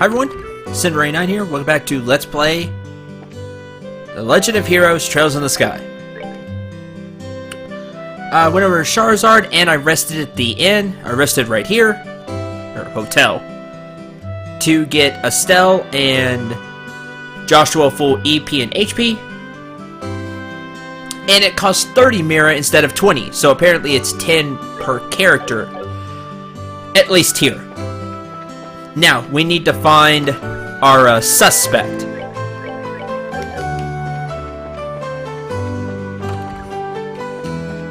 Hi everyone, Cinderay9 here. Welcome back to Let's Play The Legend of Heroes Trails in the Sky. I went over to Charizard and I rested at the inn. I rested right here, or hotel, to get Estelle and Joshua full EP and HP. And it costs 30 Mira instead of 20, so apparently it's 10 per character, at least here. Now, we need to find our suspect.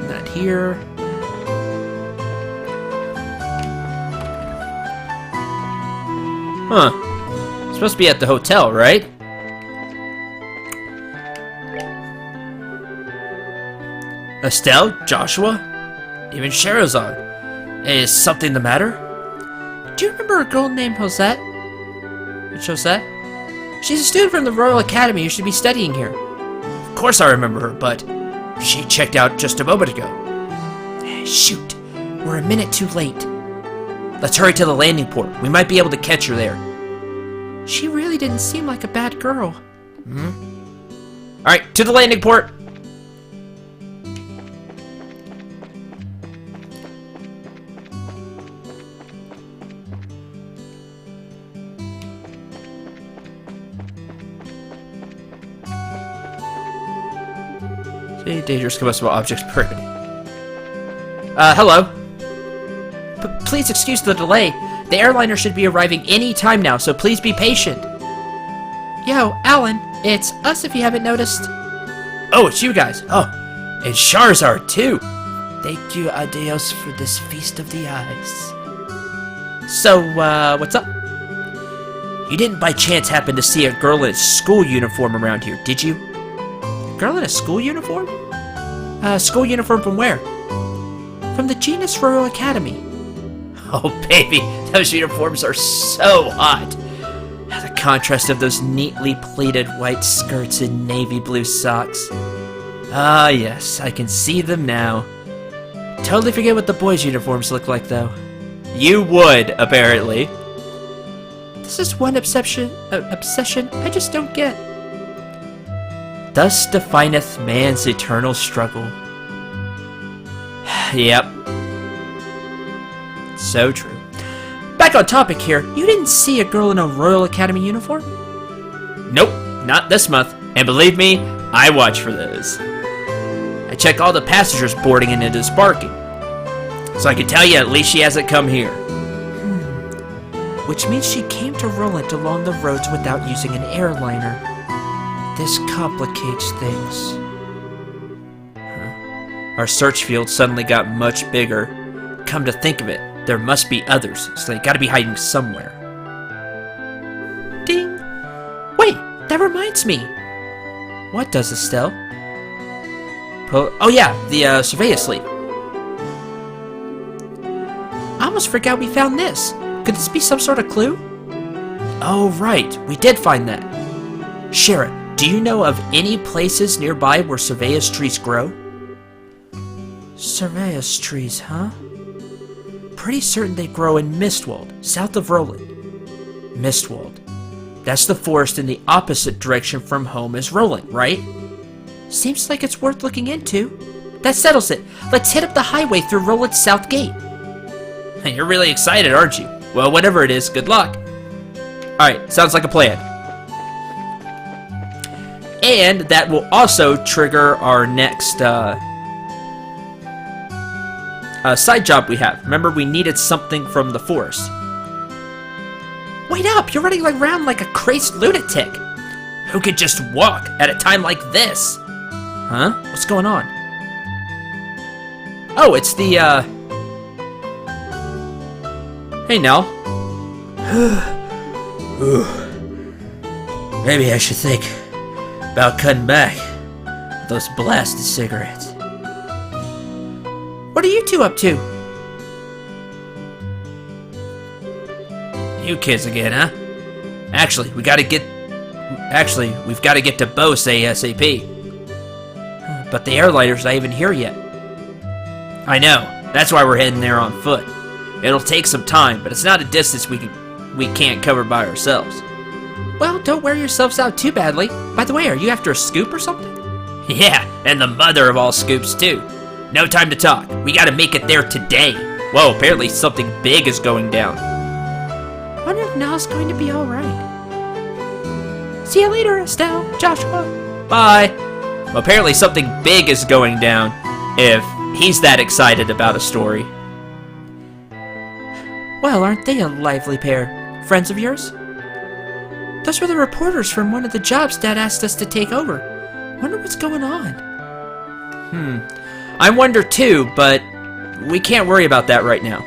Not here. Huh. It's supposed to be at the hotel, right? Estelle? Joshua? Even Charizard? Is something the matter? Do you remember a girl named Josette? Josette? She's a student from the Royal Academy who should be studying here. Of course I remember her, but she checked out just a moment ago. Shoot, we're a minute too late. Let's hurry to the landing port. We might be able to catch her there. She really didn't seem like a bad girl. Alright, to the landing port. Dangerous combustible objects prohibited. Hello. Please excuse the delay. The airliner should be arriving any time now, so please be patient. Yo, Alan, it's us if you haven't noticed. Oh, it's you guys. Oh, and Charizard too. Thank you, adios, for this feast of the eyes. So, what's up? You didn't by chance happen to see a girl in a school uniform around here, did you? A girl in a school uniform? School uniform from where? From the Genus Royal Academy. Oh, baby, those uniforms are so hot. The contrast of those neatly pleated white skirts and navy blue socks. Ah, yes, I can see them now. Totally forget what the boys' uniforms look like, though. You would, apparently. This is one obsession I just don't get. Thus defineth man's eternal struggle. Yep. So true. Back on topic here, you didn't see a girl in a Royal Academy uniform? Nope, not this month. And believe me, I watch for those. I check all the passengers boarding and disembarking. So I can tell you at least she hasn't come here. Which means she came to Roland along the roads without using an airliner. This complicates things. Our search field suddenly got much bigger. Come to think of it, there must be others, so they gotta be hiding somewhere. Ding! Wait, that reminds me! What does, Estelle? Oh yeah, the surveyor sleeve. I almost forgot we found this. Could this be some sort of clue? Oh right, we did find that. Shara, do you know of any places nearby where Surveyor's trees grow? Surveyor's trees, huh? Pretty certain they grow in Mistwald, south of Roland. Mistwald. That's the forest in the opposite direction from home as Roland, right? Seems like it's worth looking into. That settles it. Let's hit up the highway through Roland's south gate. You're really excited, aren't you? Well, whatever it is, good luck. Alright, sounds like a plan. And that will also trigger our next side job we have. Remember, we needed something from the forest. Wait up! You're running around like a crazed lunatic. Who could just walk at a time like this? Huh? What's going on? Oh, it's the, Hey, Nell. Maybe I should think about cutting back those blasted cigarettes. What are you two up to? You kids again, huh? Actually, we've got to get to Bose ASAP. But the airliner's not even here yet. I know. That's why we're heading there on foot. It'll take some time, but it's not a distance we can we can't cover by ourselves. Well, don't wear yourselves out too badly. By the way, are you after a scoop or something? Yeah, and the mother of all scoops, too. No time to talk. We gotta make it there today. Whoa, apparently something big is going down. I wonder if Now's going to be alright. See you later, Estelle, Joshua. Bye. Well, apparently something big is going down if he's that excited about a story. Well, aren't they a lively pair? Friends of yours? Those were the reporters from one of the jobs Dad asked us to take over. Wonder what's going on. I wonder too, but we can't worry about that right now.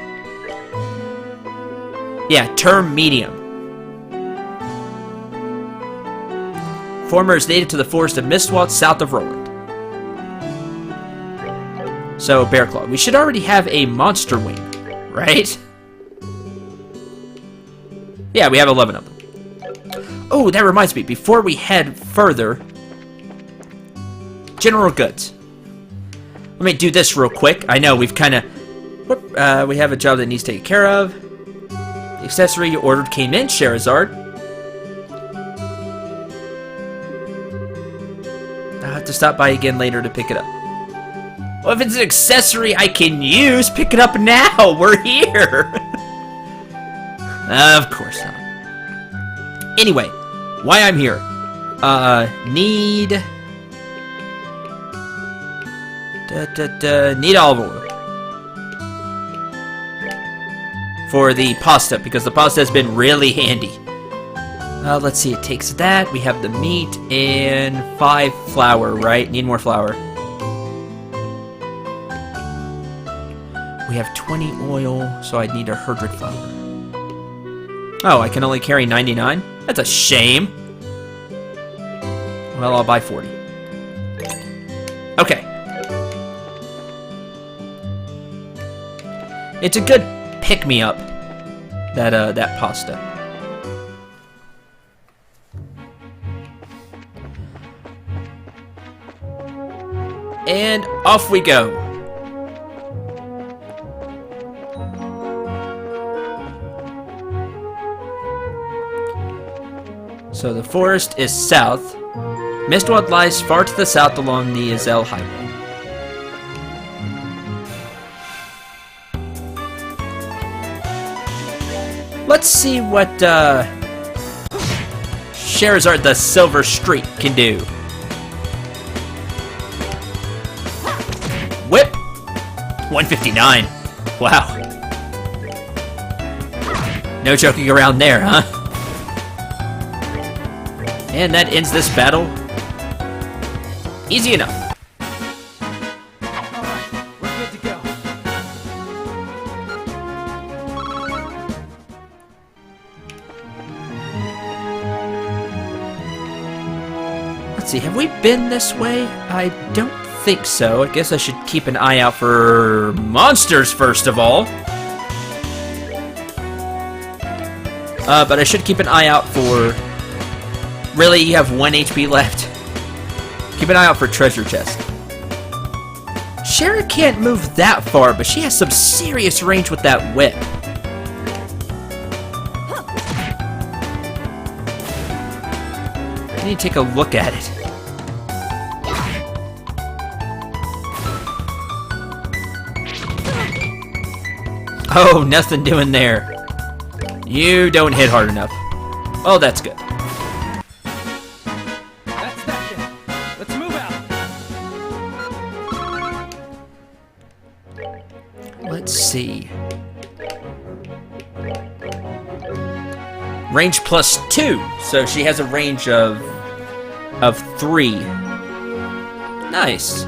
Yeah, term medium. Former is native to the forest of Mistwald, south of Roland. So, Bear Claw. We should already have a monster wing, right? Yeah, we have 11 of them. Oh, that reminds me. Before we head further, general goods. Let me do this real quick. I know we've kind of... we have a job that needs taken care of. The accessory you ordered came in, Sherazard. I'll have to stop by again later to pick it up. Well, if it's an accessory I can use, pick it up now. We're here. Of course not. Anyway, why I'm here. Need... need olive oil. For the pasta, because the pasta has been really handy. Let's see, it takes that. We have the meat and 5 flour, right? Need more flour. We have 20 oil, so I'd need 100 flour. Oh, I can only carry 99? That's a shame. Well, I'll buy 40. Okay. It's a good pick-me-up, that pasta. And off we go. So the forest is south. Mistwald lies far to the south along the Azel Highway. Let's see what Sherazard the Silver Streak can do. Whip! 159. Wow. No joking around there, huh? And that ends this battle. Easy enough. Alright, we're good to go. Let's see, have we been this way? I don't think so. I guess I should keep an eye out for monsters first of all. But I should keep an eye out for... Really, you have 1 HP left? Keep an eye out for treasure chest. Shara can't move that far, but she has some serious range with that whip. I need to take a look at it. Oh, nothing doing there. You don't hit hard enough. Oh, that's good. That's that then. Let's move out. Let's see. Range +2, so she has a range of 3. Nice.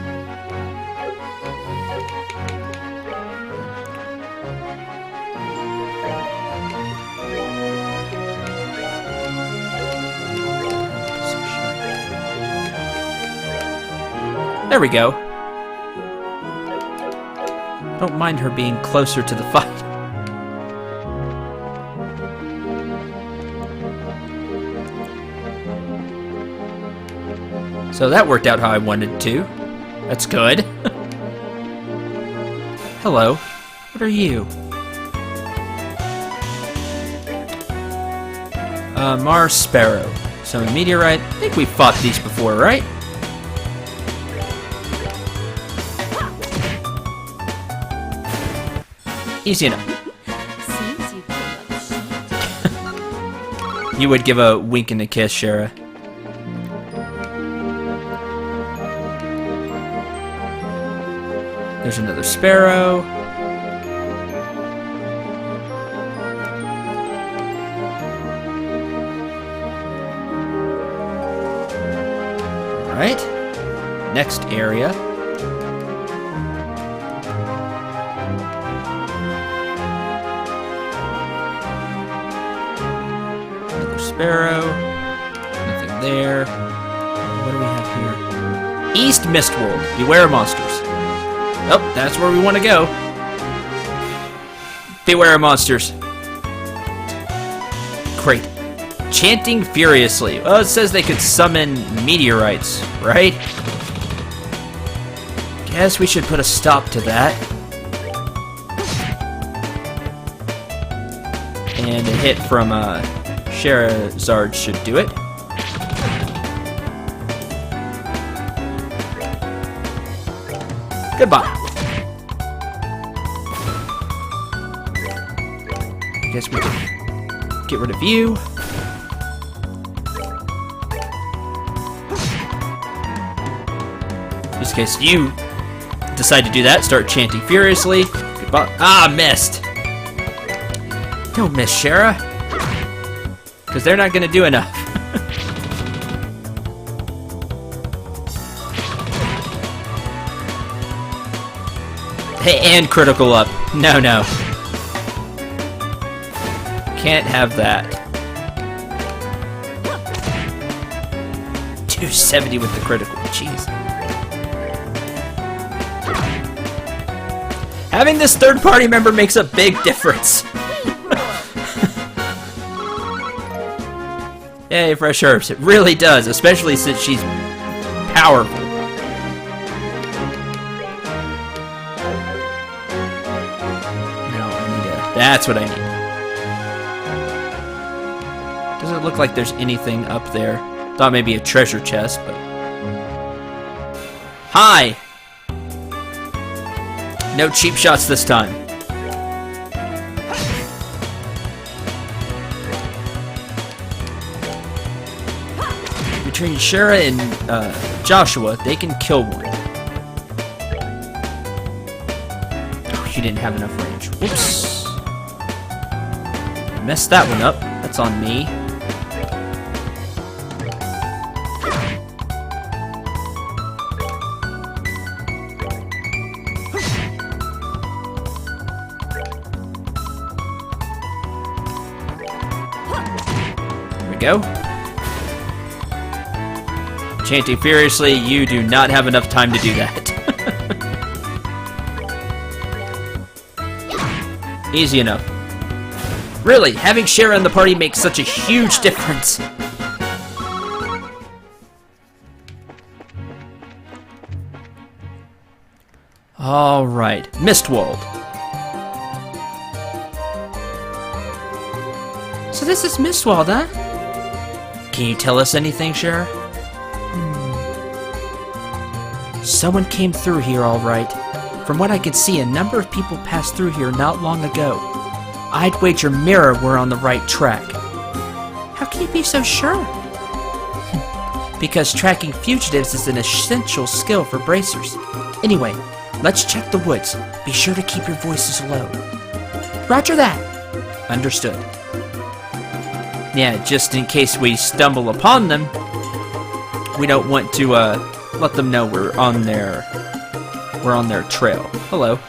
There we go. Don't mind her being closer to the fight. So that worked out how I wanted to. That's good. Hello. What are you? Mars Sparrow. Summon meteorite. I think we fought these before, right? Easy enough. Seems you came up short. You would give a wink and a kiss, Shara. There's another sparrow. Alright. Next area. Another sparrow. Nothing there. What do we have here? East Mistwald. Beware monsters. Oh, that's where we want to go. Beware monsters. Great. Chanting furiously. Well, it says they could summon meteorites, right? Guess we should put a stop to that. And a hit from Sherazard should do it. Goodbye. I guess we can get rid of you. In this case, you decide to do that. Start chanting furiously. Goodbye. Ah, missed. Don't miss, Shara. Because they're not going to do enough. Hey, and critical up. No, no. Can't have that. 270 with the critical. Jeez. Having this third party member makes a big difference. Yay, fresh herbs. It really does, especially since she's powerful. That's what I need. Doesn't look like there's anything up there. Thought maybe a treasure chest, but... Hi! No cheap shots this time. Between Shara and Joshua, they can kill one. Oh, she didn't have enough range. Whoops. Messed that one up. That's on me. There we go. Chanting furiously, you do not have enough time to do that. Easy enough. Really, having Shara in the party makes such a huge difference. Alright, Mistwald. So this is Mistwald, huh? Can you tell us anything, Shara? Someone came through here alright. From what I could see, a number of people passed through here not long ago. I'd wager Mira were on the right track. How can you be so sure? Because tracking fugitives is an essential skill for bracers. Anyway, let's check the woods. Be sure to keep your voices low. Roger that. Understood. Yeah, just in case we stumble upon them, we don't want to let them know we're on their trail. Hello.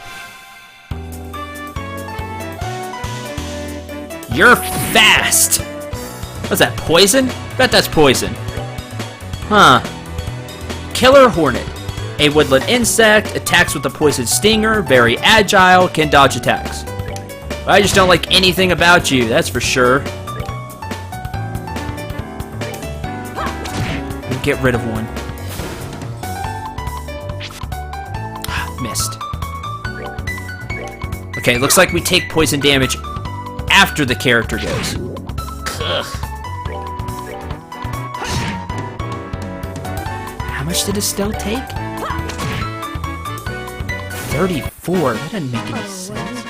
You're fast! What's that, poison? Bet that's poison. Huh. Killer Hornet. A woodland insect, attacks with a poison stinger, very agile, can dodge attacks. I just don't like anything about you, that's for sure. We'll get rid of one. Missed. Okay, looks like we take poison damage after the character goes. Ugh. much did Estelle take? 34. That doesn't make any sense.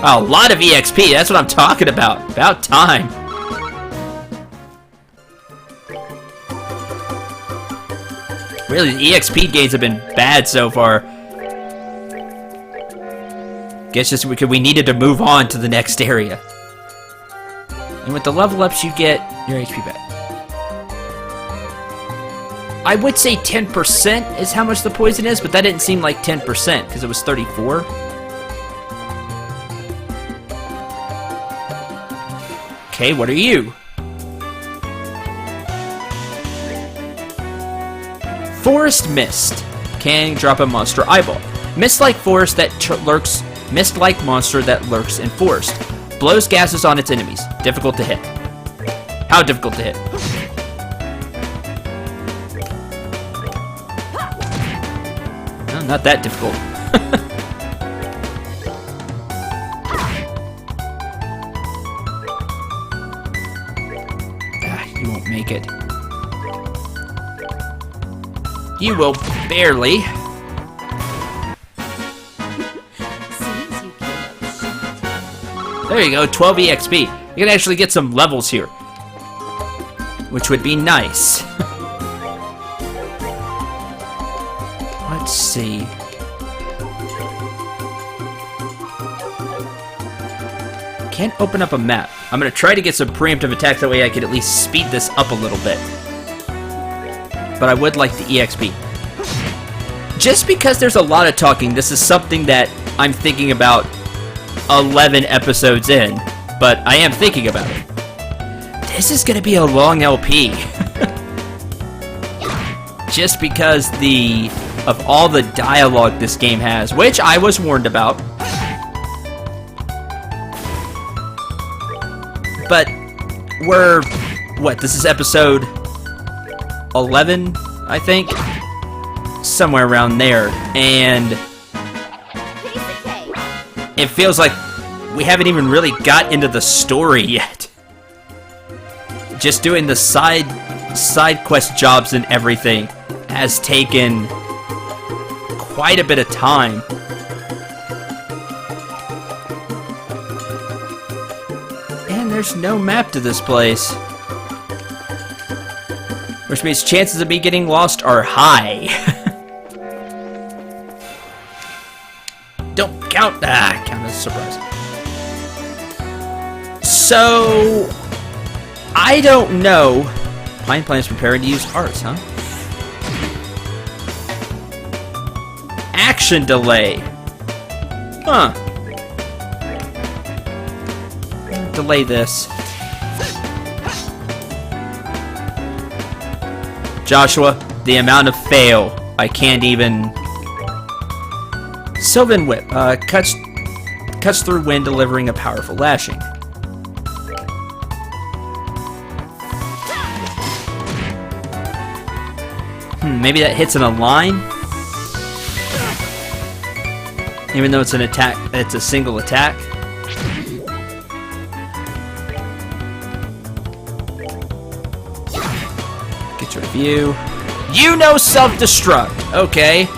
Oh, a lot of EXP. That's what I'm talking about. About time. Really, the EXP gains have been bad so far. Guess just because we needed to move on to the next area. And with the level ups, you get your HP back. I would say 10% is how much the poison is, but that didn't seem like 10% because it was 34. Okay, what are you? Forest Mist. Can drop a monster eyeball. Mist-like forest that lurks. Mist-like monster that lurks in forest. Blows gases on its enemies. Difficult to hit. How difficult to hit? No, not that difficult. You won't make it. You will barely. There you go, 12 EXP. You can actually get some levels here, which would be nice. Let's see. Can't open up a map. I'm gonna try to get some preemptive attacks, that way I could at least speed this up a little bit. But I would like the EXP. Just because there's a lot of talking, this is something that I'm thinking about 11 episodes in, but I am thinking about it. This is gonna be a long LP. Just because of all the dialogue this game has, which I was warned about. But this is episode 11, I think? Somewhere around there. And it feels like we haven't even really got into the story yet. Just doing the side quest jobs and everything has taken quite a bit of time. And there's no map to this place. Which means chances of me getting lost are high. Don't count. Count as a surprise. So, I don't know. Pine Plant's preparing to use hearts, huh? Action delay. Huh. Delay this. Joshua, the amount of fail. I can't even... Sylvan Whip. Cuts through wind, delivering a powerful lashing. Maybe that hits in a line? Even though it's an attack, it's a single attack. Get your view. You know self-destruct. Okay.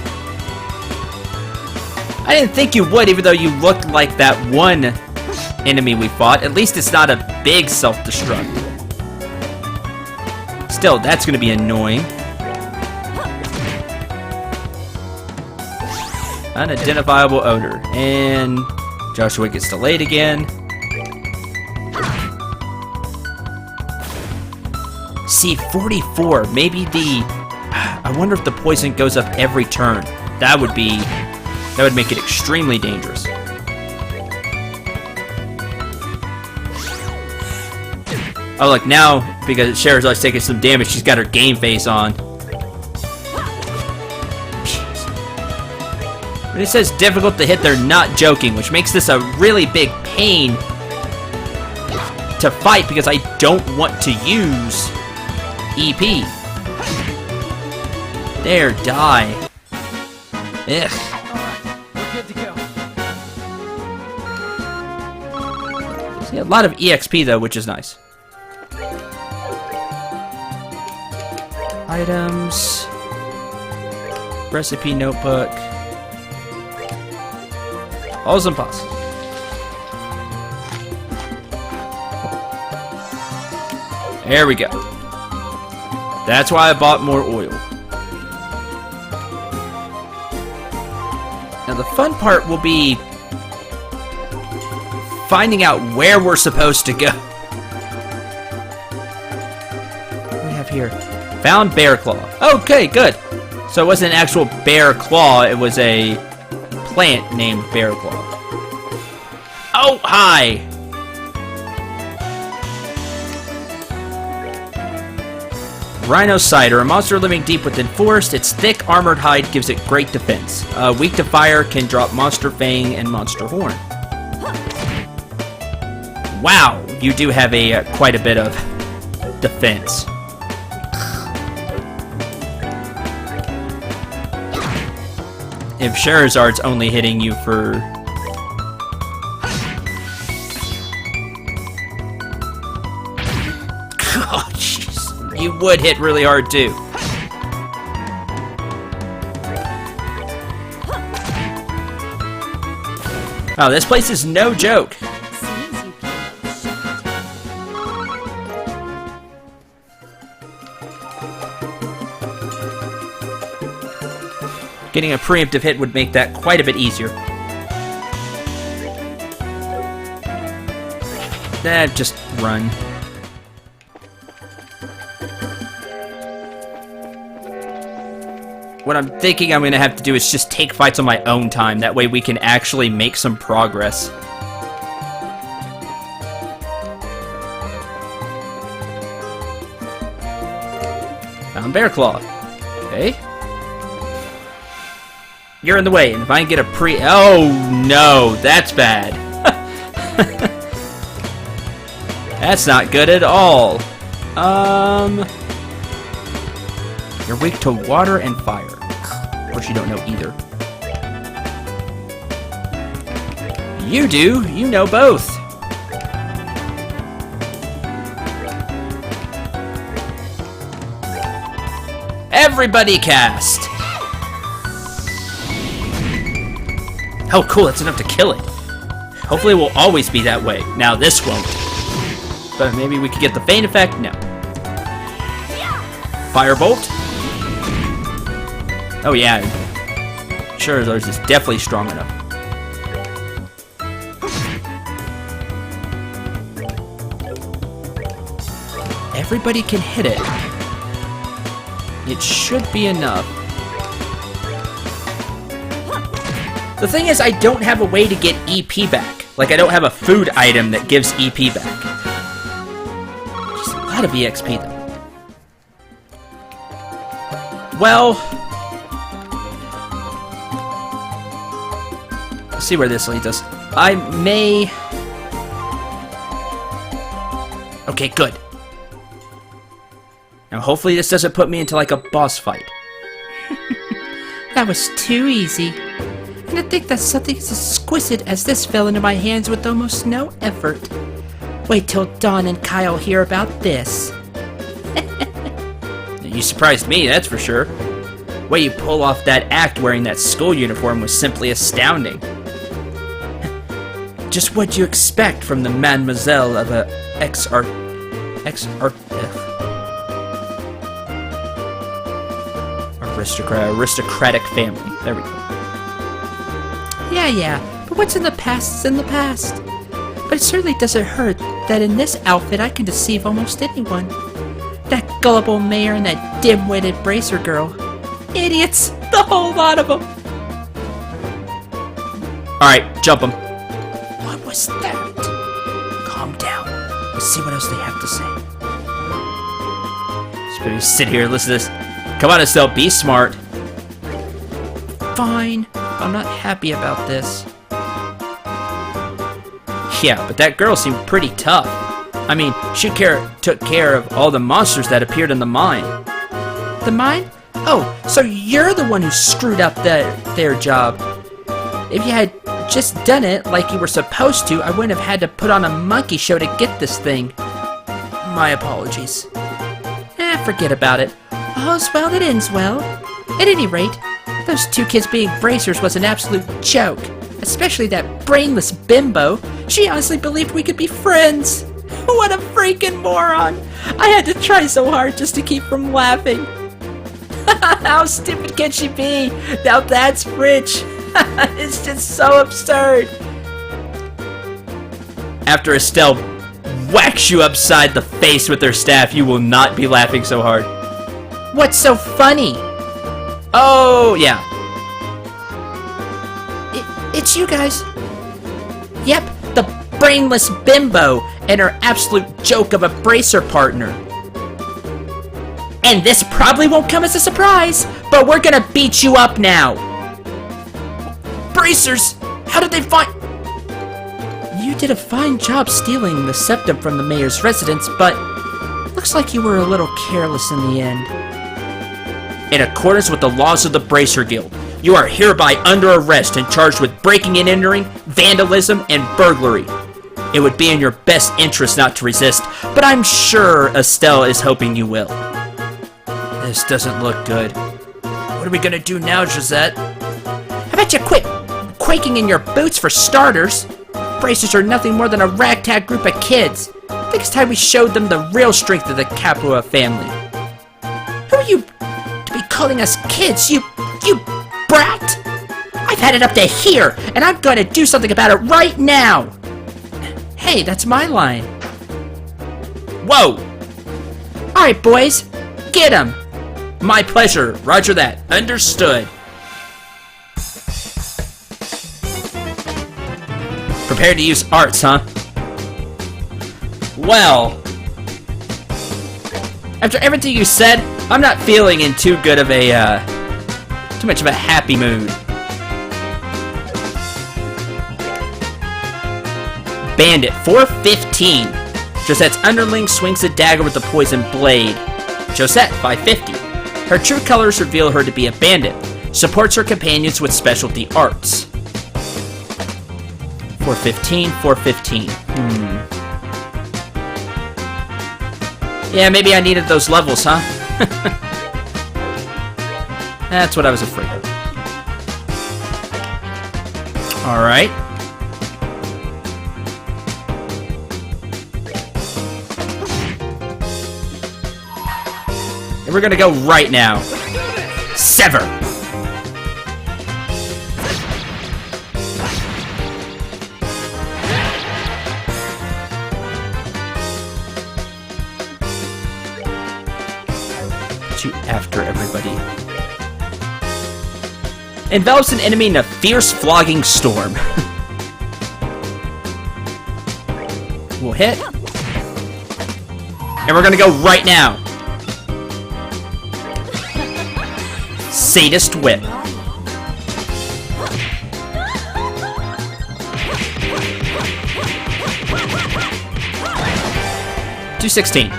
I didn't think you would, even though you looked like that one enemy we fought. At least it's not a big self-destruct. Still, that's going to be annoying. Unidentifiable odor. And Joshua gets delayed again. See, 44. Maybe I wonder if the poison goes up every turn. That would make it extremely dangerous. Oh, look, now, because Shahrazad's taking some damage, she's got her game face on. When it says difficult to hit, they're not joking, which makes this a really big pain to fight because I don't want to use EP. There, die. Ugh. Alright, we're good to go. See, a lot of EXP though, which is nice. items. Recipe notebook. All's impossible. There we go. That's why I bought more oil. Now the fun part will be finding out where we're supposed to go. What do we have here? Found bear claw. Okay, good. So it wasn't an actual bear claw, it was a plant named bear claw. Oh, hi! Rhino cider, a monster living deep within forest. Its thick armored hide gives it great defense. Weak to fire, can drop monster fang and monster horn. Wow, you do have a quite a bit of defense. If Charizard's only hitting you for... Oh, jeez. You would hit really hard, too. Oh, this place is no joke. Seems you came up short. Getting a preemptive hit would make that quite a bit easier. Just run. What I'm thinking I'm going to have to do is just take fights on my own time. That way we can actually make some progress. Found Bear Claw. Okay. You're in the way, and if I can get a Oh, no, that's bad. That's not good at all. You're weak to water and fire. Of course, you don't know either. You do. You know both. Everybody cast. Oh, cool. That's enough to kill it. Hopefully it will always be that way. Now, this won't. But maybe we could get the Feint effect? No. Firebolt? Oh, yeah. Charizard's is definitely strong enough. Everybody can hit it. It should be enough. The thing is, I don't have a way to get EP back. Like, I don't have a food item that gives EP back. Just a lot of EXP, though. Well... let's see where this leads us. I may... okay, good. Now, hopefully this doesn't put me into, like, a boss fight. That was too easy. And to think that something as exquisite as this fell into my hands with almost no effort. Wait till Dawn and Kyle hear about this. You surprised me, that's for sure. The way you pull off that act wearing that school uniform was simply astounding. Just what you expect from the mademoiselle of a aristocratic family. There we go. Yeah, but what's in the past is in the past. But it certainly doesn't hurt that in this outfit I can deceive almost anyone. That gullible mayor and that dim-witted bracer girl. Idiots! The whole lot of them! Alright, jump them. What was that? Calm down. Let's see what else they have to say. Just maybe sit here and listen to this. Come on, Estelle, be smart. Fine. I'm not happy about this. Yeah, but that girl seemed pretty tough. I mean, she took care of all the monsters that appeared in the mine. The mine? Oh, so you're the one who screwed up their job. If you had just done it like you were supposed to, I wouldn't have had to put on a monkey show to get this thing. My apologies. Forget about it. All's well that ends well. At any rate, those two kids being bracers was an absolute joke. Especially that brainless bimbo. She honestly believed we could be friends. What a freaking moron! I had to try so hard just to keep from laughing. How stupid can she be? Now that's rich. It's just so absurd. After Estelle whacks you upside the face with her staff, you will not be laughing so hard. What's so funny? Oh, yeah. It's you guys. Yep, the brainless bimbo and her absolute joke of a bracer partner. And this probably won't come as a surprise, but we're gonna beat you up now. Bracers! How did they find... You did a fine job stealing the septum from the mayor's residence, but looks like you were a little careless in the end. In accordance with the laws of the Bracer Guild, you are hereby under arrest and charged with breaking and entering, vandalism, and burglary. It would be in your best interest not to resist, but I'm sure Estelle is hoping you will. This doesn't look good. What are we gonna do now, Josette? How about you quit quaking in your boots for starters? Bracers are nothing more than a ragtag group of kids. I think it's time we showed them the real strength of the Capua family. Who are you to be calling us kids, you brat? I've had it up to here, and I'm going to do something about it right now. Hey, that's my line. Whoa! Alright, boys, get him. My pleasure. Roger that. Understood. Prepared to use arts, huh? Well, after everything you said, I'm not feeling in too good of a, too much of a happy mood. Bandit, 415. Josette's underling swings a dagger with a poison blade. Josette, 550. Her true colors reveal her to be a bandit. Supports her companions with specialty arts. 415, 415. Yeah, maybe I needed those levels, huh? That's what I was afraid of. Alright. And we're gonna go right now. Sever! You after everybody. Envelops an enemy in a fierce flogging storm. We'll hit. And we're gonna go right now. Sadist Whip. $216.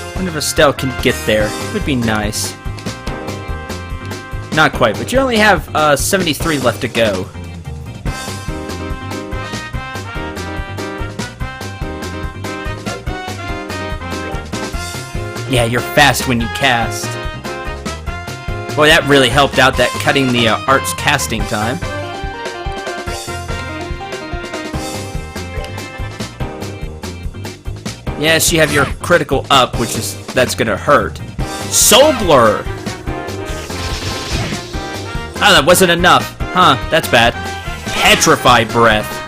I wonder if Estelle can get there. It would be nice. Not quite, but you only have 73 left to go. Yeah, you're fast when you cast. Boy, that really helped out, that cutting the arts casting time. Yes, you have your critical up, that's gonna hurt. Soul Blur! Oh, that wasn't enough. Huh, that's bad. Petrify Breath.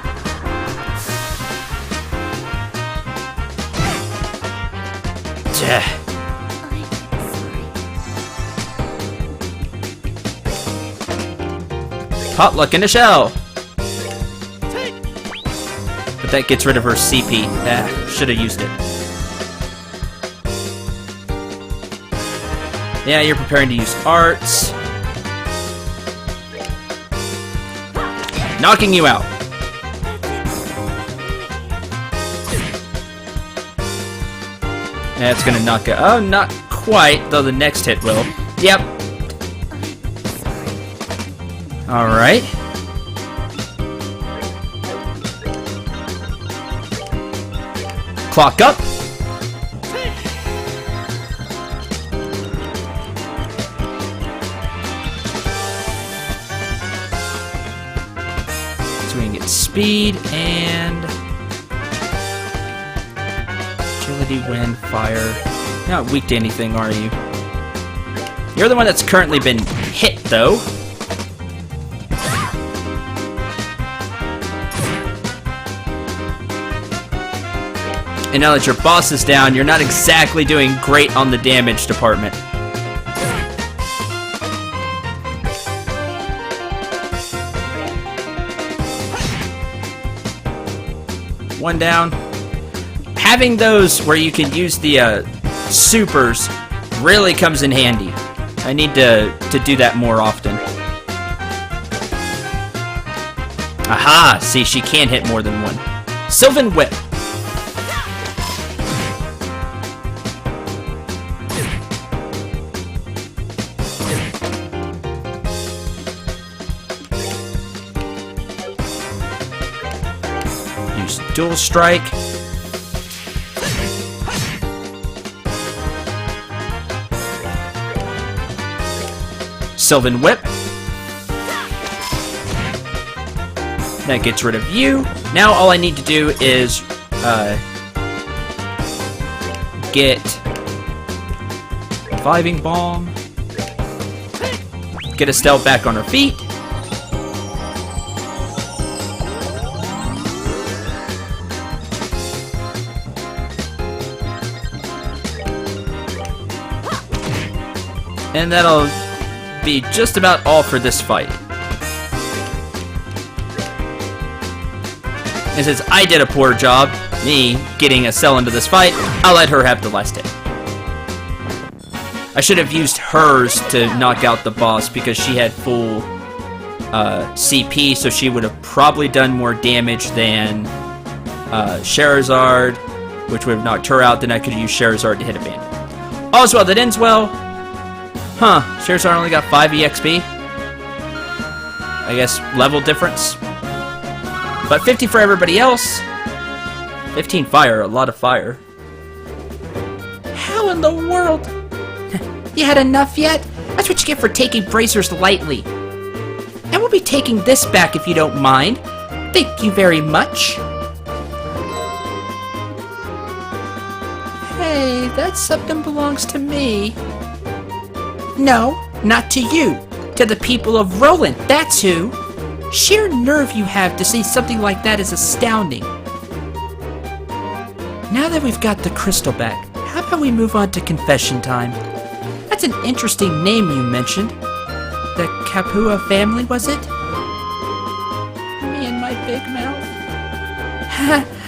Potluck in a shell. But that gets rid of her CP. Should have used it. Yeah, you're preparing to use arts. Knocking you out. That's gonna knock it. Oh, not quite, though the next hit will. Yep. Alright. Clock up. So we can get speed and agility, wind, fire. You're not weak to anything, are you? You're the one that's currently been hit, though. And now that your boss is down, you're not exactly doing great on the damage department. One down. Having those where you can use the supers really comes in handy. I need to do that more often. Aha! See, she can hit more than one. Sylvan Whip. Use Dual Strike. Sylvan Whip. That gets rid of you. Now all I need to do is get Reviving Balm. Get Estelle back on her feet. And that'll be just about all for this fight. And since I did a poor job, me getting Estelle into this fight, I'll let her have the last hit. I should have used hers to knock out the boss because she had full CP, so she would have probably done more damage than Sherazard, which would have knocked her out. Then I could have used Sherazard to hit a bandit. All's well that ends well. Huh, Sherazard only got 5 EXP. I guess level difference. But 50 for everybody else. 15 fire, a lot of fire. How in the world? You had enough yet? That's what you get for taking bracers lightly. And we'll be taking this back if you don't mind. Thank you very much. Hey, that septum belongs to me. No, not to you. To the people of Roland, that's who. Sheer nerve you have to say something like that is astounding. Now that we've got the crystal back, how about we move on to confession time? That's an interesting name you mentioned. The Capua family, was it? Me and my big mouth.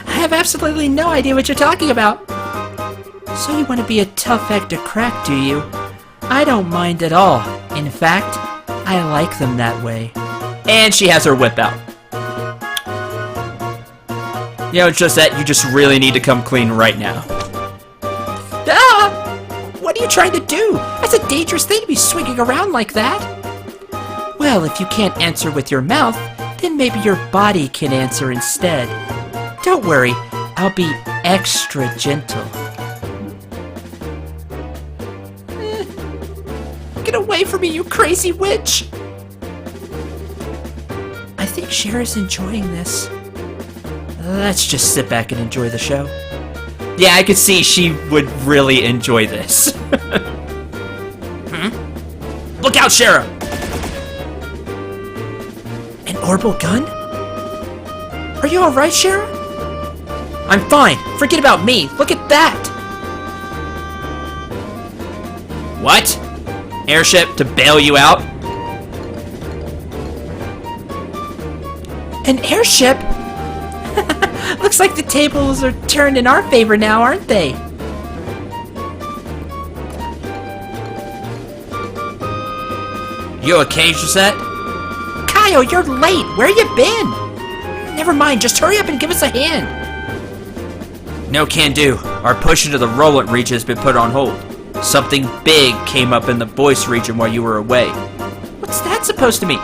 I have absolutely no idea what you're talking about. So you want to be a tough egg to crack, do you? I don't mind at all. In fact, I like them that way. And she has her whip out. You know, it's just that you just really need to come clean right now. Ah! What are you trying to do? That's a dangerous thing to be swinging around like that. Well, if you can't answer with your mouth, then maybe your body can answer instead. Don't worry, I'll be extra gentle. Get away from me, you crazy witch! I think Cher's enjoying this. Let's just sit back and enjoy the show. Yeah, I could see she would really enjoy this. Look out, Shara! An orbal gun? Are you alright, Shara? I'm fine. Forget about me. Look at that! What? Airship to bail you out? An airship? Looks like the tables are turned in our favor now, aren't they? You okay, Josette? Kyle, you're late. Where you been? Never mind, just hurry up and give us a hand. No can do. Our push into the Roland region has been put on hold. Something big came up in the Boyce region while you were away. What's that supposed to mean?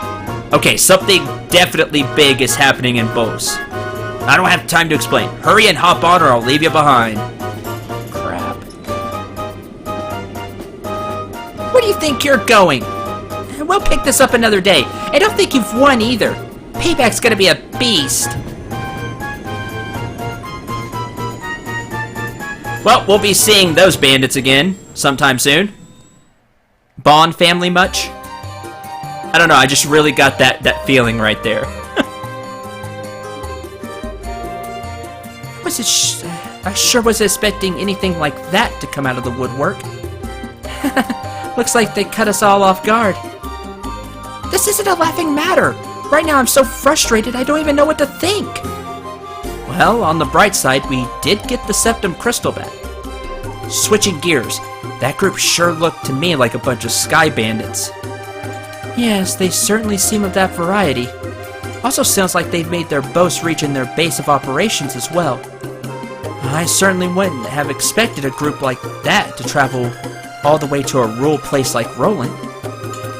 Okay, something definitely big is happening in Boyce. I don't have time to explain. Hurry and hop on or I'll leave you behind. Crap. Where do you think you're going? We'll pick this up another day. I don't think you've won either. Payback's gonna be a beast. Well, we'll be seeing those bandits again sometime soon. Bond family much? I don't know, I just really got that feeling right there. I sure wasn't expecting anything like that to come out of the woodwork. Looks like they cut us all off guard. This isn't a laughing matter. Right now I'm so frustrated I don't even know what to think. Well, on the bright side, we did get the Septum Crystal back. Switching gears, that group sure looked to me like a bunch of sky bandits. Yes, they certainly seem of that variety. Also sounds like they've made their boast reaching their base of operations as well. I certainly wouldn't have expected a group like that to travel all the way to a rural place like Roland.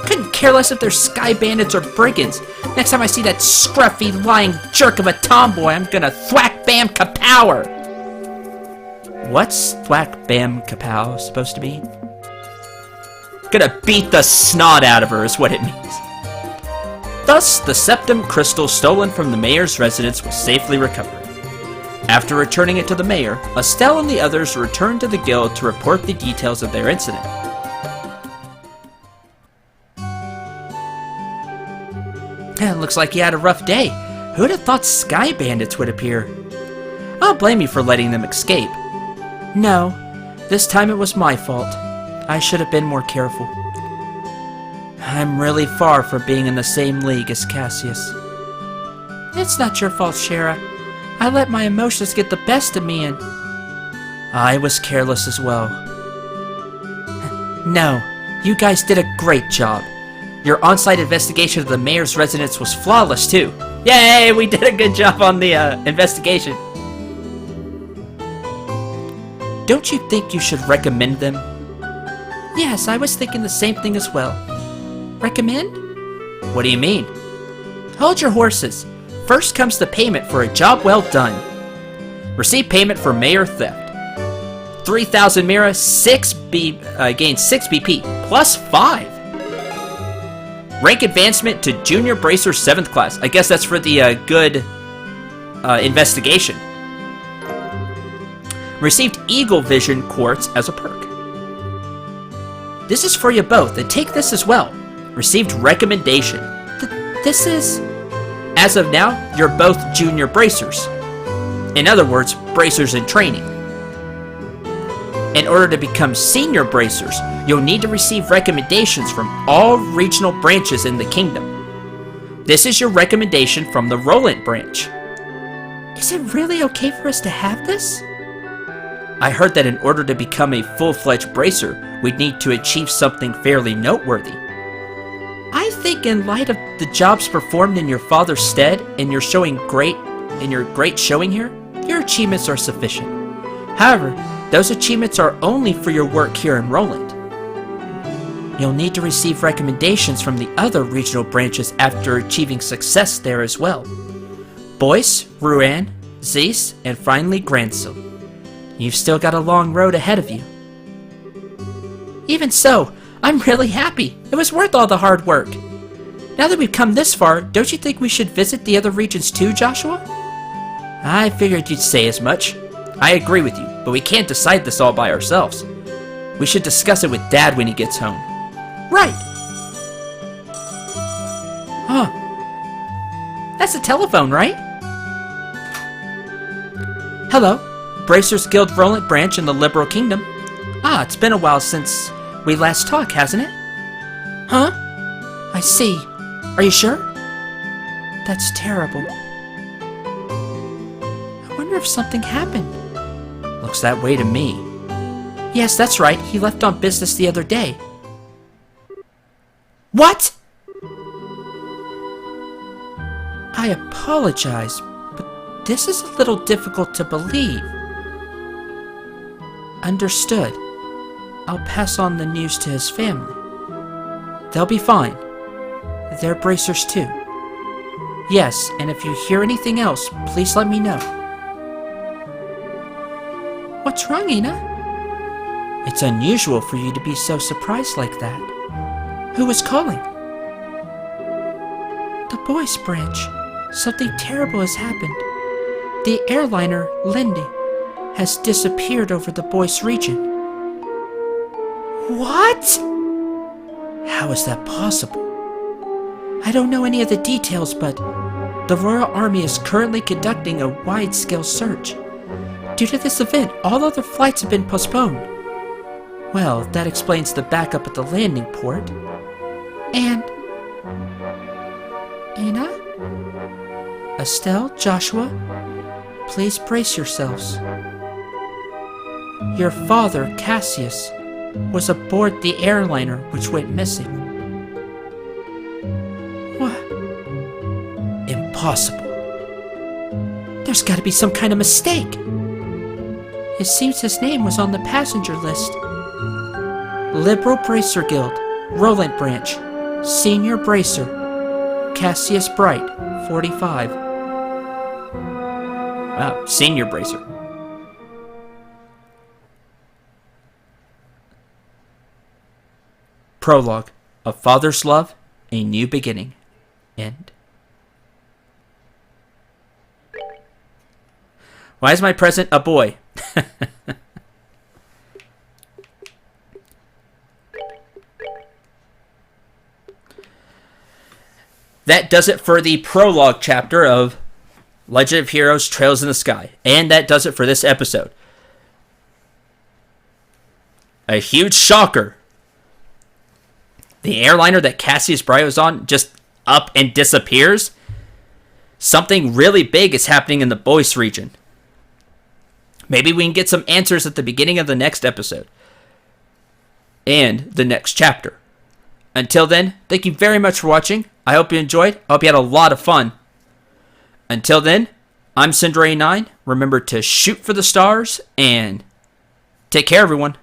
Couldn't care less if they're sky bandits or brigands. Next time I see that scruffy, lying jerk of a tomboy, I'm gonna thwack bam kapower! What's thwack bam kapow supposed to mean? Gonna beat the snot out of her is what it means. Thus, the Septum Crystal stolen from the mayor's residence was safely recovered. After returning it to the mayor, Estelle and the others returned to the guild to report the details of their incident. Looks like you had a rough day. Who'd have thought sky bandits would appear? I don't blame you for letting them escape. No, this time it was my fault. I should have been more careful. I'm really far from being in the same league as Cassius. It's not your fault, Shara. I let my emotions get the best of me and... I was careless as well. No, you guys did a great job. Your on-site investigation of the mayor's residence was flawless, too. Yay, we did a good job on the investigation. Don't you think you should recommend them? Yes, I was thinking the same thing as well. Recommend? What do you mean? Hold your horses. First comes the payment for a job well done. Receive payment for mayor theft. 3,000 Mira, gain 6 BP, plus 5. Rank advancement to Junior Bracer 7th class. I guess that's for the good investigation. Received Eagle Vision Quartz as a perk. This is for you both, and take this as well. Received recommendation. This is... As of now, you're both Junior Bracers. In other words, Bracers in training. In order to become Senior Bracers, you'll need to receive recommendations from all regional branches in the kingdom. This is your recommendation from the Roland branch. Is it really okay for us to have this? I heard that in order to become a full-fledged Bracer, we'd need to achieve something fairly noteworthy. I think in light of the jobs performed in your father's stead and your great showing here, your achievements are sufficient. However, those achievements are only for your work here in Roland. You'll need to receive recommendations from the other regional branches after achieving success there as well. Boyce, Ruan, Zeus, and finally Gransil. You've still got a long road ahead of you. Even so, I'm really happy. It was worth all the hard work. Now that we've come this far, don't you think we should visit the other regions too, Joshua? I figured you'd say as much. I agree with you, but we can't decide this all by ourselves. We should discuss it with Dad when he gets home. Right! Huh. That's the telephone, right? Hello. Bracers Guild Roland branch in the Liberal Kingdom. It's been a while since we last talked, hasn't it? Huh? I see. Are you sure? That's terrible. I wonder if something happened. Looks that way to me. Yes, that's right. He left on business the other day. What? I apologize, but this is a little difficult to believe. Understood. I'll pass on the news to his family. They'll be fine. They're bracers too. Yes, and if you hear anything else, please let me know. What's wrong, Ina? It's unusual for you to be so surprised like that. Who was calling? The boys' branch. Something terrible has happened. The airliner, Lindy, has disappeared over the Boyce region. What? How is that possible? I don't know any of the details, but the Royal Army is currently conducting a wide-scale search. Due to this event, all other flights have been postponed. Well, that explains the backup at the landing port. And... Ina? Estelle, Joshua, please brace yourselves. Your father, Cassius, was aboard the airliner which went missing. What? Impossible. There's got to be some kind of mistake. It seems his name was on the passenger list. Liberal Bracer Guild, Roland Branch, Senior Bracer, Cassius Bright, 45. Wow, Senior Bracer. Prologue. A Father's Love, A New Beginning. End. Why is my present a boy? That does it for the prologue chapter of Legend of Heroes Trails in the Sky. And that does it for this episode. A huge shocker. The airliner that Cassius Bright was on just up and disappears. Something really big is happening in the Boyce region. Maybe we can get some answers at the beginning of the next episode. And the next chapter. Until then, thank you very much for watching. I hope you enjoyed. I hope you had a lot of fun. Until then, I'm Cinder89. Remember to shoot for the stars and take care, everyone.